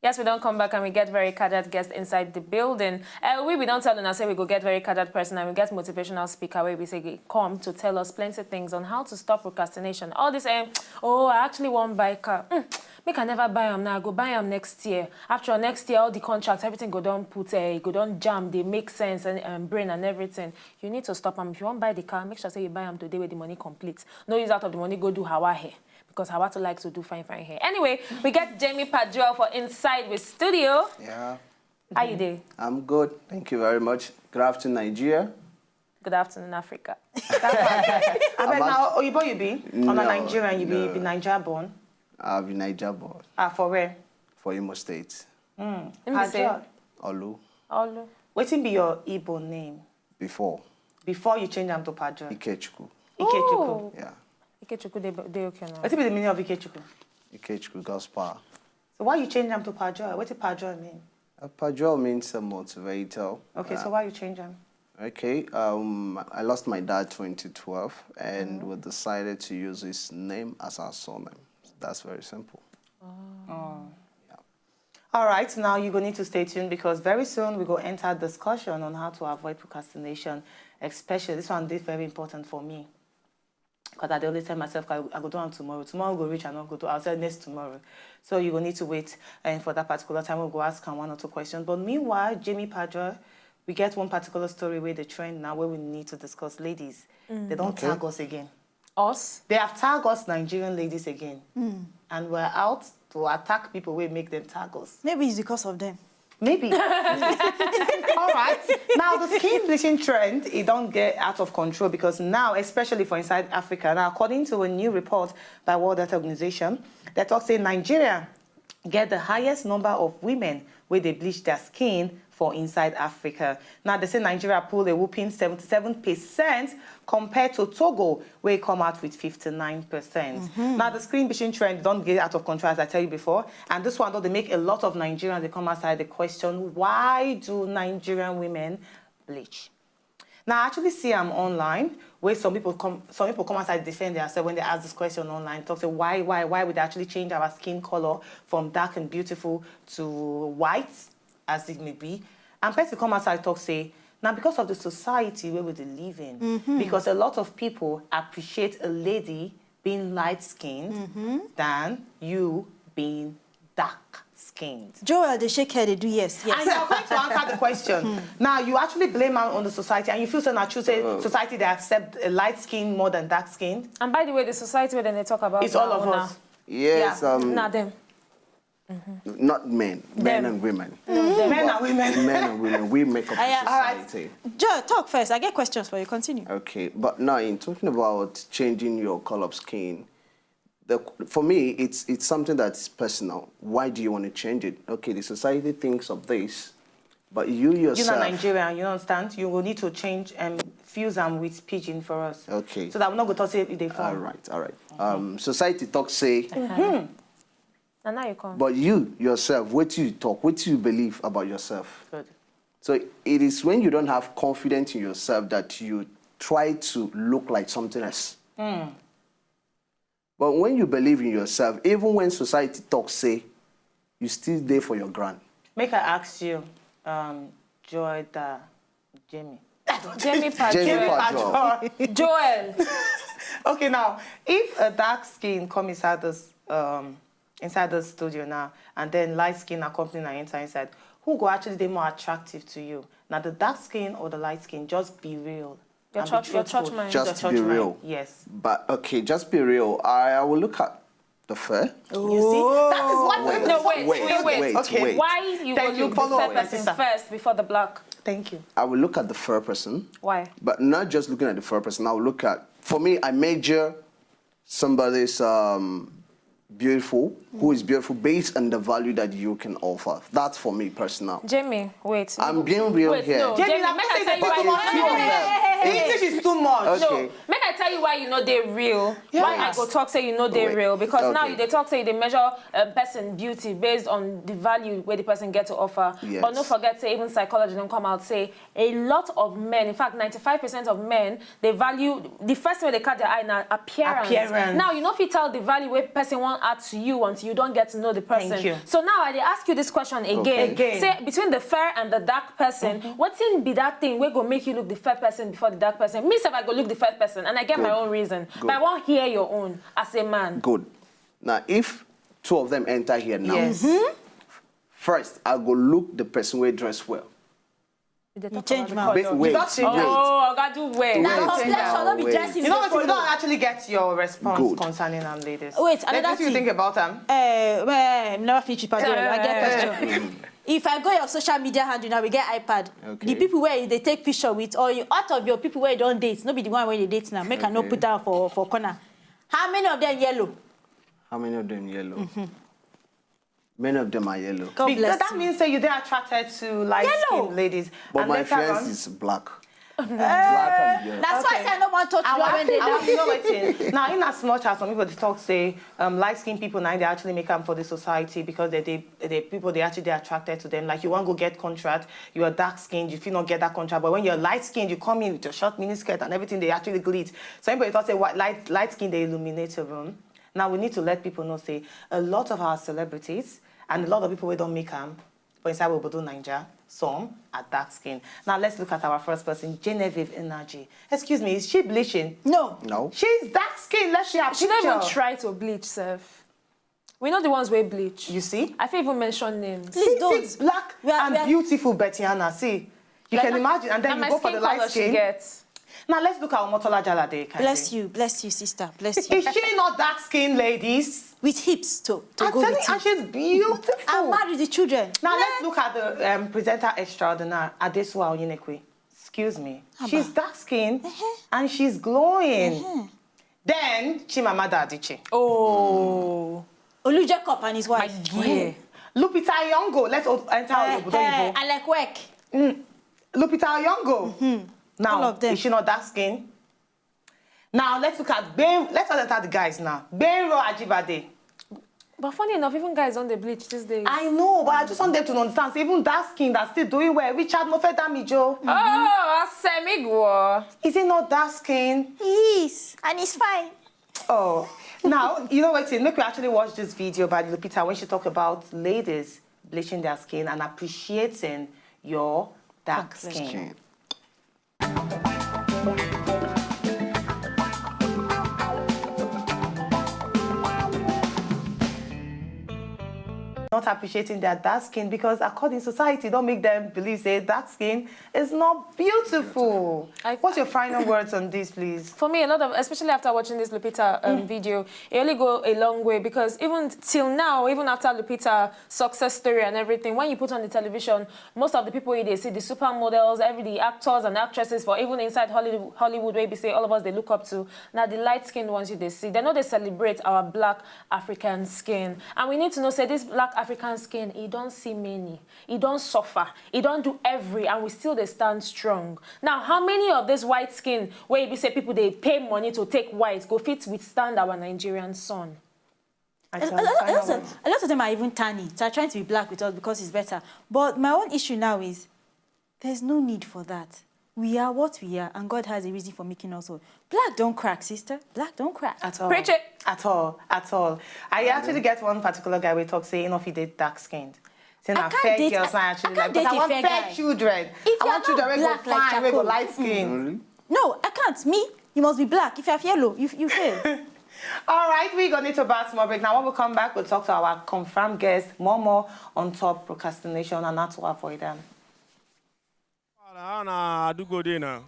Yes, we don't come back and we get very cadred guests inside the building. We don't tell them, say we go get very cadred person and we get motivational speaker where we say come to tell us plenty of things on how to stop procrastination. All this, oh, I actually want to buy a car. Make I never buy them now, I go buy them next year. After next year, all the contracts, everything go down put, go down jam, they make sense and brain and everything. You need to stop them. If you want to buy the car, make sure say you buy them today with the money complete. No use out of the money, go do Hawa hair. Because Hawatu likes to do fine hair. Anyway, we get Jamie Padua for Inside with Studio. Yeah. How you doing? I'm good. Thank you very much. Good afternoon, Nigeria. Good afternoon, Africa. I bet now, you be? No, On a Nigerian, you no. be Nigeria born? I'll be Nigeria born. For where? For Imo State. Olu. Olu. What be your Igbo name? Before. Before you change them to Padua? Ikechukwu. Ikechukwu. Yeah. Ikechukwu, they okay now. What be the meaning of Ikechukwu? Ikechukwu, God's power. So why you change them to Padua? What does Padua mean? Padua means a motivator. Okay, so why you change them? Okay, I lost my dad 2012 and we decided to use his name as our surname. That's very simple. Oh. Yeah. All right, now you're going to need to stay tuned because very soon we're going to enter a discussion on how to avoid procrastination, especially this one is very important for me. Because I always tell myself, I go do it tomorrow. Tomorrow will reach and I'll go do. I'll say next tomorrow. So you will need to wait for that particular time. We'll go ask one or two questions. But meanwhile, Jamie Padua, we get one particular story where the trend now where we need to discuss ladies. They don't tag us again. Us? They have tagged us Nigerian ladies again. And we're out to attack people where make them tag us. Maybe it's because of them. Maybe. All right. Now, the skin bleaching trend, it don't get out of control because now, especially for inside Africa, now, according to a new report by World Health Organization, that talks say Nigeria get the highest number of women where they bleach their skin for inside Africa. Now, they say Nigeria pulled a whooping 77% compared to Togo, where it come out with 59%. Now, the skin bleaching trend don't get out of control, as I tell you before. And this one, though, they make a lot of Nigerians, they come outside the question, why do Nigerian women bleach? Now, I actually see online where some people come outside defend themselves when they ask this question online. Talk say why would they actually change our skin color from dark and beautiful to white, as it may be? And person come outside talk say, now because of the society where we live in, because a lot of people appreciate a lady being light-skinned than you being dark-skinned. Joel, they shake head, they do yes. And you're going to answer the question. Now, you actually blame on the society, and you feel so natural, say society that accept a light skin more than dark skin. And by the way, the society when they talk about it's all of us. Yes. Yeah. Not them. Not men. Men and women. Men and women. Men and women. We make up the society. Joel, talk first. I get questions for you. Continue. Okay, but now in talking about changing your color of skin, for me, it's something that's personal. Why do you want to change it? Okay, the society thinks of this, but you yourself... You're not Nigerian, you understand? You will need to change and fuse them with pidgin for us. Okay. So that we're not going to say if they fall. All right. Society talk say... And now you come. But you yourself, what do you talk? What do you believe about yourself? Good. So it is when you don't have confidence in yourself that you try to look like something else. But when you believe in yourself, even when society talks, say, you still there for your grand. Make I ask you, Joy, Jamie. Jamie Padua. Joel. Okay, now, if a dark skin come inside the studio now, and then light skin accompanying and enter inside, who go actually be more attractive to you? Now, the dark skin or the light skin? Just be real. Your church mind. Just be real. Yes. But, okay, just be real. I will look at the fur. Oh. You see? That is what... No, wait. Okay. Why you then go you to follow the fair person first before the black? Thank you. I will look at the fur person. Why? But not just looking at the fur person. I will look at... For me, I measure somebody's... beautiful, who is beautiful based on the value that you can offer. That's for me personal. Jamie, wait. I'm being real here. No. Jamie, make I tell you why English is too much. Okay. No, make I tell you why you know they real. Yes. Why I go talk say you know they Wait. real because now Okay. they talk say they measure person beauty based on the value where the person get to offer. Yes. But don't forget say even psychology don't come out say a lot of men, in fact 95% of men, they value the first way they catch their eye now appearance. Now you know if you tell the value where person won't add to you until you don't get to know the person. Thank you. So now I ask you this question again. Again. Say between the fair and the dark person, what's in be that thing where go make you look the fair person before the dark person? Me say I go look the fair person and I get my own reason. But I won't hear your own as a man. Good. Now, if two of them enter here now, Yes. first, I'll go look the person who dress well. You change my Wait, wait. Oh, I got to wait. Now, Wait. complexion, not be Wait. dressing. You know what? We don't actually get your response Good. concerning ladies. Wait, Like, another what do you thing. think about them? Well, never finish with Padre. I get question. If I go your social media handle now, we get iPad. Okay. The people where they take picture with, or you, out of your people where you don't date, not be the one where you date now. Make I not Okay. put down for corner. How many of them yellow? How many of them yellow? Many of them are yellow. God Because bless that you. means that you're attracted to light-skinned ladies. But and my later friends on- is black. Black and yellow. That's why I say I don't want to talk to you when they you know waiting. Now, in as much as some people they talk say light-skinned people now they actually make them for the society because they people they actually they're attracted to them. Like you want to go get contract, you are dark-skinned, you feel not get that contract. But when you're light-skinned, you come in with your short miniskirt and everything. They actually glitz. So anybody thought say what light-skinned they illuminate a room. Now we need to let people know say a lot of our celebrities and a lot of people we don't make them. For inside Obodo Nigeria, some are dark skin. Now let's look at our first person, Genevieve Energy. Excuse me, is she bleaching? No. No. She's dark skin. Let's see her She picture. don't even try to bleach, Seth. We know the ones where bleach. You see? I can't even mention names. Please See, don't. see, black We are- and we are- beautiful Bettiana. See, you can imagine, and then and you my go for skin the light color she skin. gets. Now let's look at Omotola Jalade. Bless you, sister. Bless you. Is she not dark skin, ladies? With hips to I'm go telling with you, it. and she's beautiful. I'm mad with the children. Now let's look at the presenter extraordinaire, Adesua Oyinekwe. Excuse me. She's dark skinned and she's glowing. Then Chimamanda Adichie. Oh. Olu Jacob and his wife. Yeah. Lupita Nyong'o. Let's enter Obodo Oyibo. I like work. Lupita Nyong'o. Now, All of them. is she not dark skinned? Now let's look at Ben. Let's enter the guys now. Benro Ajibade. But funny enough, even guys on the bleach these days. I know, but I just want them to understand. So even dark skin that's still doing well. Richard Mofedamijo. Oh, Asemigwo. Is he not dark skin? He is. And he's fine. Oh, now, you know what? Make we actually watch this video by Lupita when she talked about ladies bleaching their skin and appreciating your dark skin. Not appreciating their dark skin because according to society, don't make them believe that dark skin is not beautiful. What's your final words on this, please? For me, a lot of, especially after watching this Lupita video, it only go a long way because even till now, even after Lupita success story and everything, when you put on the television, most of the people they see, the supermodels, the actors and actresses, for even inside Hollywood, where we say all of us they look up to, now the light-skinned ones they see, they know they celebrate our black African skin. And we need to know, say, this black African skin, it don't see many, it don't suffer, it don't do and we still they stand strong. Now, how many of this white skin, where you say people they pay money to take white, go fit withstand our Nigerian sun? A lot of them are even tanny. So are trying to be black with us because it's better. But my own issue now is there's no need for that. We are what we are, and God has a reason for making us all. Black don't crack, sister. Black don't crack. At all. Preach it. At all. At all. I actually get one particular guy we talk saying if he did dark skinned. Saying I I'm can't fair date- girls I- I I actually can't like. But date I a want fair fair guy. children. If I you're want children not who go black like fine, who go charcoal. light skin. No, I can't. Me, you must be black. If you have yellow, you fail. All right, we're going to need to buy small break. Now, when we come back, we'll talk to our confirmed guest, more on top procrastination and how to avoid them. I do go there now.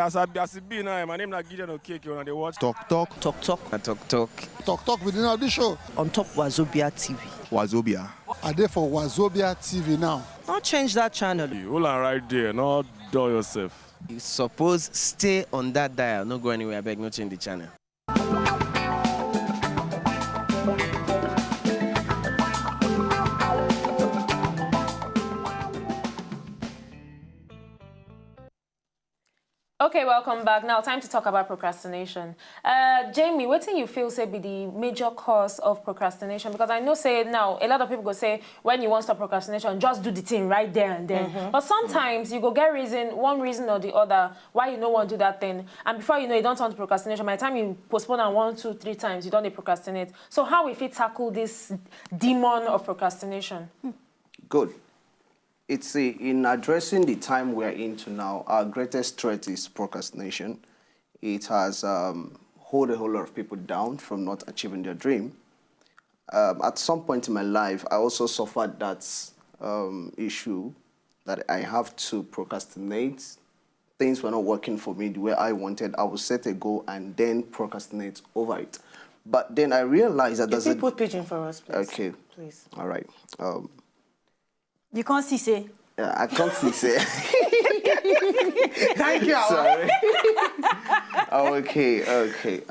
As I be now, my name is Gideon Okeke, and they watch Talk, talk, Talk within our show. on top Wazobia TV. Wazobia. Are they for Wazobia TV now? Don't change that channel. Hold on right there, not dull yourself. You suppose stay on that dial. No go anywhere. I beg, no change the channel. Okay, welcome back. Now, time to talk about procrastination. Jamie, what do you feel say be the major cause of procrastination? Because I know say now, a lot of people go say, when you want to stop procrastination, just do the thing right there and then. But sometimes you go get one reason or the other, why you don't want to do that thing. And before you know, you don't turn to procrastination. By the time you postpone it 1, 2, 3 times, you don't procrastinate. So how if we tackle this demon of procrastination? Good. It's in addressing the time we're into now, our greatest threat is procrastination. It has hold a whole lot of people down from not achieving their dream. At some point in my life, I also suffered that issue that I have to procrastinate. Things were not working for me the way I wanted. I would set a goal and then procrastinate over it. But then I realized that If you put pigeon for us, please. Okay. Please. All right. You can't see, say. I can't see, say. Thank you. Sorry. Okay.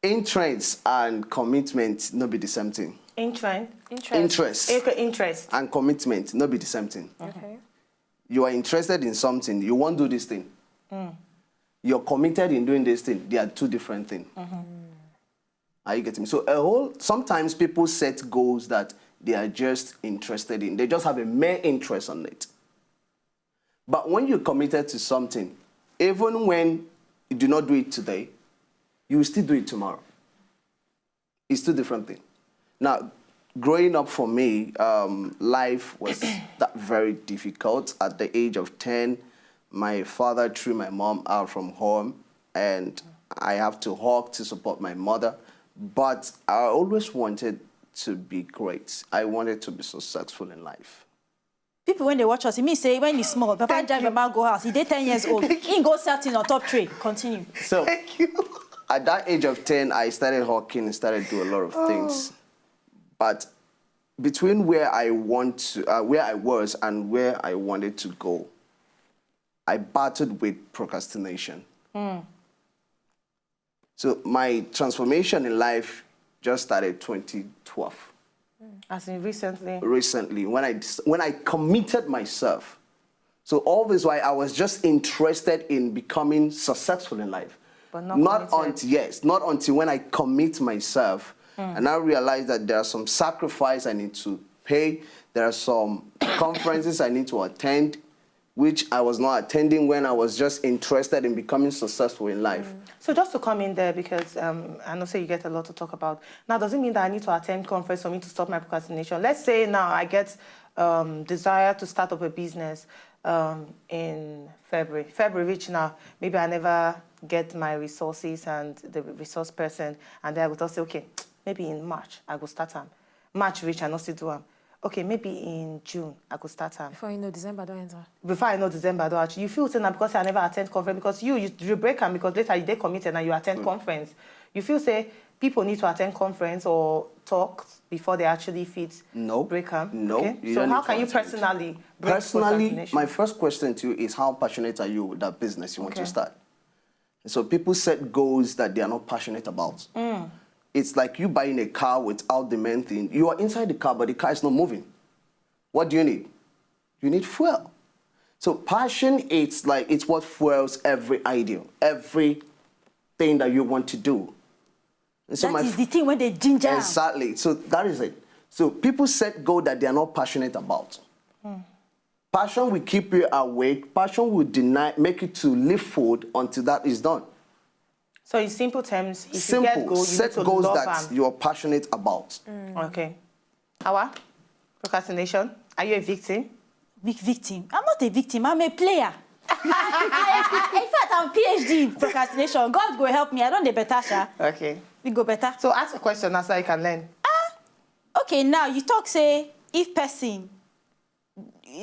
Interest and commitment not be the same thing. Interest and commitment not be the same thing. Okay. You are interested in something, you won't do this thing. You're committed in doing this thing. They are two different things. Are you getting me? So sometimes people set goals that they are just interested in. They just have a mere interest on it. But when you're committed to something, even when you do not do it today, you will still do it tomorrow. It's two different things. Now, growing up for me, life was very difficult. At the age of 10, my father threw my mom out from home, and I have to work to support my mother. But I always wanted to be great. I wanted to be successful in life. People, when they watch us, it means say, when he's small, Papa drive Mama go house, he did 10 years old. He go setting on top tray. Continue. So, at that age of 10, I started hawking and started doing a lot of things. But between where I was and where I wanted to go, I battled with procrastination. So my transformation in life just started 2012. As in recently? Recently, when I committed myself. So all this while I was just interested in becoming successful in life. But not until when I commit myself. And I realized that there are some sacrifices I need to pay. There are some conferences I need to attend, which I was not attending when I was just interested in becoming successful in life. So just to come in there, because I know you get a lot to talk about. Now, does it mean that I need to attend conference for me to stop my procrastination? Let's say now I get desire to start up a business in February. February reach now, maybe I never get my resources and the resource person, and then I would say, okay, maybe in March I go start them. March reach, I not still do them. Okay, maybe in June, I could start time. Before you know December, don't enter. Before I know December, don't actually. You feel say now because I never attend conference, because you break them because later you committed and you attend conference. You feel say people need to attend conference or talk before they actually break them? No. Okay? So how can you personally break Personally, my first question to you is how passionate are you with that business you want to start? And so people set goals that they are not passionate about. It's like you buying a car without the main thing. You are inside the car, but the car is not moving. What do you need? You need fuel. So passion, it's what fuels every idea, everything that you want to do. And so that is the thing when they ginger. Exactly. So that is it. So people set goals that they are not passionate about. Passion will keep you awake. Passion will make you to live food until that is done. So in simple terms, if you get goals, you set goals that you are passionate about. Okay. Awa, procrastination. Are you a victim? Big victim. I'm not a victim. I'm a player. In fact, I'm PhD in procrastination. God go help me. I don't know better, Sha. Okay. We go better. So ask a question so you can learn. Okay, now you talk, say, if person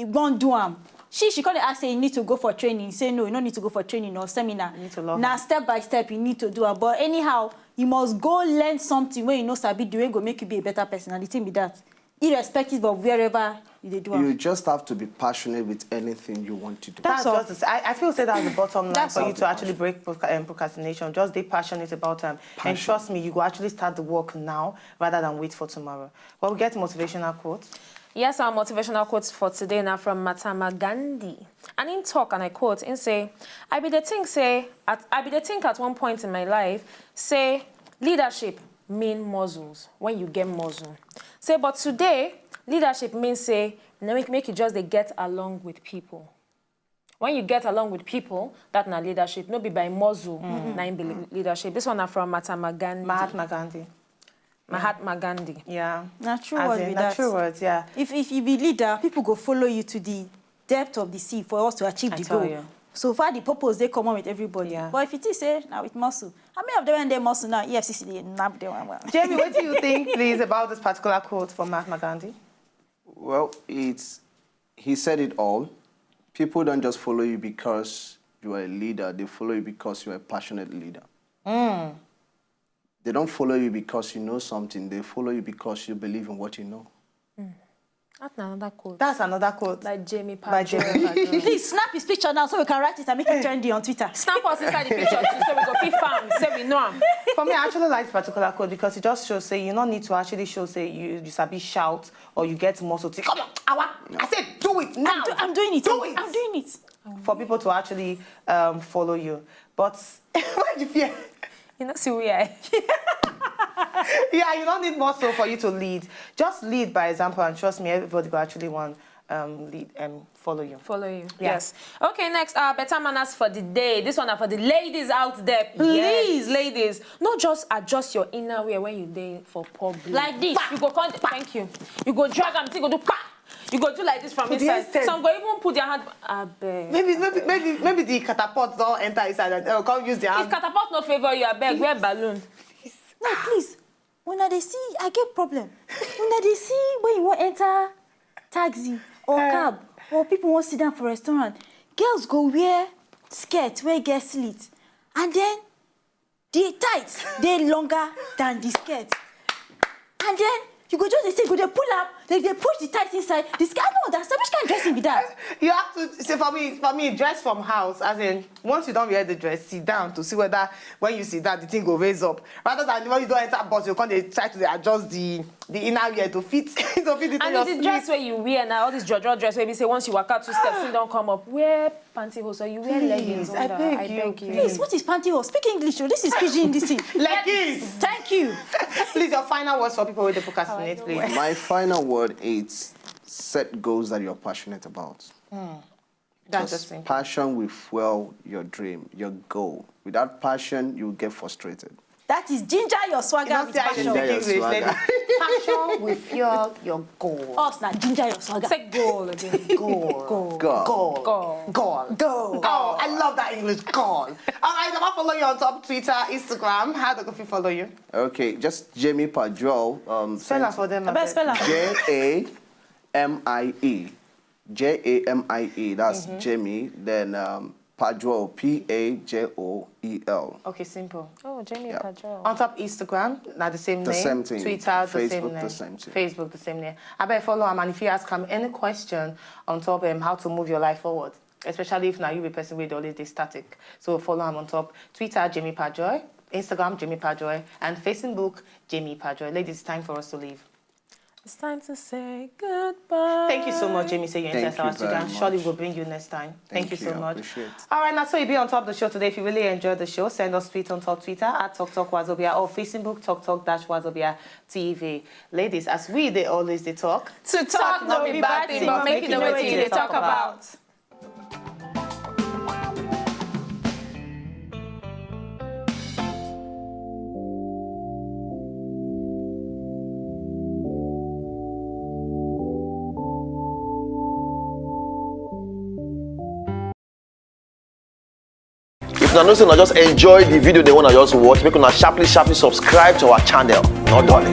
won't do them. She can't ask, say, you need to go for training. Say, no, you don't need to go for training or seminar. You need to learn. Now, step by step, you need to do it. But anyhow, you must go learn something where you know Sabi the way go make you be a better person. And the thing be that, irrespective of wherever you do it. You just have to be passionate with anything you want to do. That's just, I feel say that's the bottom line for you to actually break procrastination. Just be passionate about them. And trust me, you go actually start the work now rather than wait for tomorrow. Well, we get motivational quotes. Yes, our motivational quotes for today now from Mahatma Gandhi. And in talk, and I quote, in say, I be the think at one point in my life, say, leadership mean muscles, when you get muscle. Say, but today, leadership means, say, make you just they get along with people. When you get along with people, that's not leadership. No be by muscle, leadership. This one are from Mahatma Gandhi. Mahatma Gandhi. Mahatma Gandhi. Yeah. Natural words with that. Natural words, yeah. If you be leader, people go follow you to the depth of the sea for us to achieve the goal. You. So far, the purpose, they come on with everybody. Yeah. But if it is, now with muscle. How many of them when they muscle now? EFCC, they nab them. Jamie, what do you think, please, about this particular quote from Mahatma Gandhi? Well, he said it all. People don't just follow you because you are a leader. They follow you because you are a passionate leader. They don't follow you because you know something. They follow you because you believe in what you know. That's another quote. That's another quote. Like Jamie By Padgett. Jamie. Please snap his picture now so we can write it and make it trendy on Twitter. Snap us inside the picture too, so we go pick farm, say we know him. For me, I actually like this particular quote because it just shows, say, you don't need to actually show, say, you sabi shout or you get muscle to come on, I said, do it now. I'm doing it. Do it. I'm doing it. For people to actually follow you. But why do you fear? You know, see we are. Yeah, you don't need muscle for you to lead. Just lead by example, and trust me, everybody will actually want lead and follow you. Follow you. Yeah. Yes. Okay, next, better manners for the day. This one are for the ladies out there. Please, ladies, not just adjust your inner wear when you day for public. Like this. You go, thank you. You go drag them, you go do pa. You go do like this from inside. Some go even put their hand. Maybe the catapult don't enter inside and they'll come use their hand. If catapult no favor you, I beg, wear balloon. No, please. When they see, I get problem. When they see when you want enter taxi or cab or people want sit down for restaurant, girls go wear skirt, wear get slit, and then the tights they longer than the skirt, and then you go just they pull up, they push the tights inside. This guy no understand which kind of dressing be that. You have to say for me, dress from house, as in once you don't wear the dress, sit down to see whether when you sit down the thing go raise up. Rather than when you don't enter bus, you can't try to adjust the inner wear to fit to fit the thing. And the dress where you wear now, all this Jojo dress where you say once you walk out 2 steps, it don't come up. Wear pantyhose or you wear leggings. I beg you. Please, what is pantyhose? Speak English. Oh, this is pidgin. This thing. Leggings. Thank you. Please, your final words for people with the procrastinate, please. My final word is set goals that you're passionate about. That's just simple. Passion will fuel your dream, your goal. Without passion, you will get frustrated. That is ginger your swagger with passion. Ginger your swagger. Passion will fuel your goal. Us now, ginger your swagger. Say goal again. Goal. Goal. Oh, I love that English. Goal. All right, I'm gonna follow you on top Twitter, Instagram. How do you follow you? Okay, just Jamie Padgett. Spell that for them. I bet spell that. Jamie. Jamie. That's Jamie. Then Padgett. Pajoel. Okay, simple. Oh, Jamie Yeah. Padgett. On top Instagram, not the same The name. same thing. Twitter, the Facebook, same name. the same thing. Facebook, the same name. I better follow him, and if you ask him any question on top how to move your life forward, especially if now you be a person with always this static. So follow him on top Twitter, Jamie Padgett, Instagram, Jamie Padgett, and Facebook, Jamie Padgett. Ladies, it's time for us to leave. It's time to say goodbye. Thank you so much, Jamie. Say your Thank interest our you very student. Surely much. we'll bring you next time. Thank you so I much. appreciate it. All right, now so you be on top of the show today. If you really enjoyed the show, send us tweet on top Twitter at Wazobia or Facebook Wazobia TV. Ladies, as they always talk. To talk, no be bad thing, but make you know what they talk about. If una know say una just enjoy the video they wanna just watch, make una sharply subscribe to our channel. Not done.